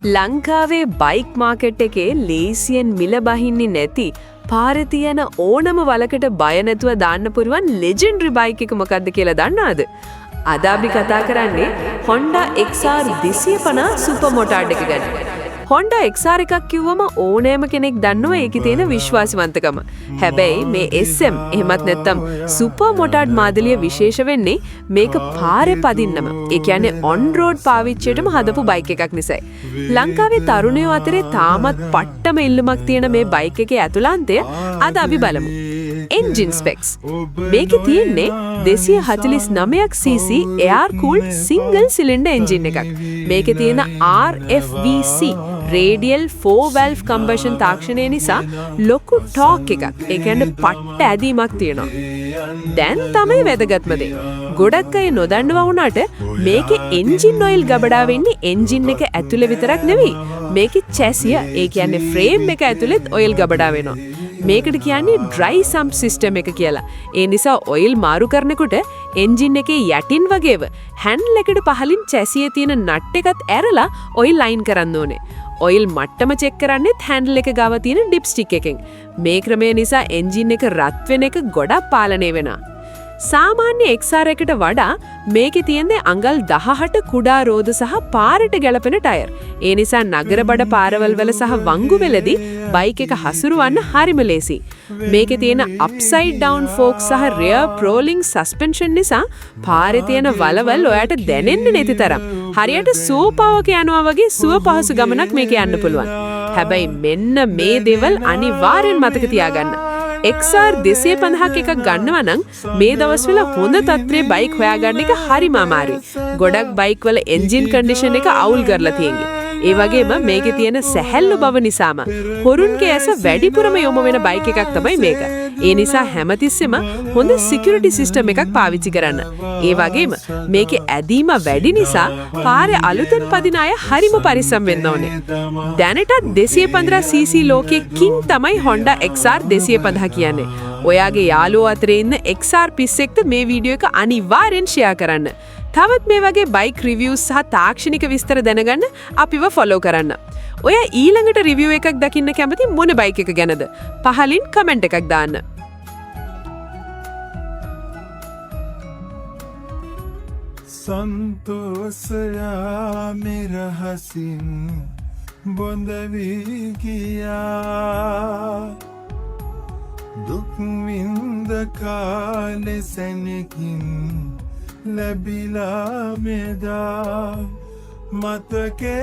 ලංකාවේ bike market එකේ ලේසියෙන් මිල බහින්නේ නැති පාරේ තියෙන ඕනම වලකට බය නැතුව දාන්න පුරුවන් ලෙජෙන්ඩරි බයික් එක මොකක්ද කියලා දන්නවද? අද අපි කතා කරන්නේ Honda XR 250 සුපර් මොටාඩ් එක ගැන. Honda XR එකක් කිව්වම ඕනෑම කෙනෙක් දන්නවා ඒකේ තියෙන විශ්වාසවන්තකම. හැබැයි මේ SM එහෙමත් නැත්නම් සුපර් මොටාඩ් මාදලිය විශේෂ වෙන්නේ මේක පාරේ පදින්නම. ඒ කියන්නේ ඔන් රෝඩ් පාවිච්චියටම හදපු බයික් එකක් නිසායි. ලංකාවේ තරුණයෝ අතරේ තාමත් පට්ටම ඉල්ලුමක් තියෙන මේ බයික් එකේ ඇතුළාන්තය අද අපි බලමු. Engine specs. මේකේ තියෙන්නේ 249ක් cc air cooled single cylinder engine එකක්. මේකේ තියෙන RFVC radial 4 valve combustion තාක්ෂණය නිසා ලොකු ටෝක් එකක්. ඒ කියන්නේ පට්ට ඇදීමක් තියෙනවා. දැන් තමයි වැදගත්ම දේ. ගොඩක් අය නොදන්නවා වුණාට මේකේ එන්ජින් ඔයිල් ගබඩා වෙන්නේ එන්ජින් එක ඇතුලේ විතරක් නෙවෙයි. මේකේ චැසිය ඒ කියන්නේ ෆ්‍රේම් එක ඇතුලෙත් ඔයිල් ගබඩා වෙනවා. මේකට කියන්නේ ඩ්‍රයි සම්ප් සිස්ටම් එක කියලා. ඒ නිසා ඔයිල් මාරු කරනකොට එන්ජින් එකේ යටින් වගේව හැන්ඩල් එකට පහලින් චැසියේ තියෙන නට් එකත් ඇරලා ඔයිල් ලයින් කරන්න ඕනේ. ඔයිල් මට්ටම චෙක් කරන්නේත් හැන්ඩල් එක ගාව තියෙන ඩිප් ස්ටික් එකෙන්. මේ ක්‍රමය නිසා එන්ජින් එක රත් වෙන එක ගොඩක් පාලනය වෙනවා. සාමාන්‍ය XR එකට වඩා මේකේ තියෙන්නේ අඟල් 18 කුඩා රෝද සහ පාරට ගැලපෙන ටයර්. ඒ නිසා නගර බඩ පාරවල් වල සහ වංගු වලදී බයික් එක හසුරවන්න හරිම ලේසි. මේකේ තියෙන අප්සයිඩ් ඩවුන් ෆෝක් සහ රියර් ප්‍රෝලිං සස්පෙන්ෂන් නිසා පාරේ තියෙන වලවල් ඔයාට දැනෙන්නේ නැති තරම් හරියට සූපාවක යනවා වගේ සුව පහසු ගමනක් මේක යන්න පුළුවන්. හැබැයි මෙන්න මේ දේවල් අනිවාර්යෙන් මතක තියාගන්න. XR 250ක් එකක් ගන්නවා නම් මේ දවස්වල හොඳ තත්ත්වයේ බයික් හොයාගන්න එක හරිම අමාරුයි. ගොඩක් බයික් වල එන්ජින් කන්ඩිෂන් එක අවුල් කරලා තියෙන්නේ. ඒ වගේම මේකේ තියෙන සැහැල්ලු බව නිසාම හොරුන්ගේ ඇස වැඩිපුරම යොමු වෙන බයික් එකක් තමයි මේක. ඒ නිසා හැමතිස්සෙම හොඳ සිකියුරිටි සිස්ටම් එකක් පාවිච්චි කරන්න. ඒ වගේම මේකේ ඇදීම වැඩි නිසා පාරේ අලුතෙන් පදින අය හරිම පරිස්සම් වෙන්න ඕනේ. දැනටත් 215cc ලෝකයේ කිං තමයි Honda XR 250 කියන්නේ. ඔයාගේ යාළුවෝ අතරේ ඉන්න XR පිස්සෙක්ට මේ වීඩියෝ එක අනිවාර්යෙන් ෂෙයා කරන්න. තවත් මේ වගේ බයික් රිවිව්ස් සහ තාක්ෂණික විස්තර දැනගන්න අපිව ෆලෝ කරන්න. ඔයා ඊළඟට රිවිව් එකක් දකින්න කැමති මොන බයික් එක ගැනද? පහලින් කමෙන්ට් එකක් දාන්න. संतोषया मेरा हसीन बोंदवी किया दुख विंद काले सनकिन लबिला मेदा मत के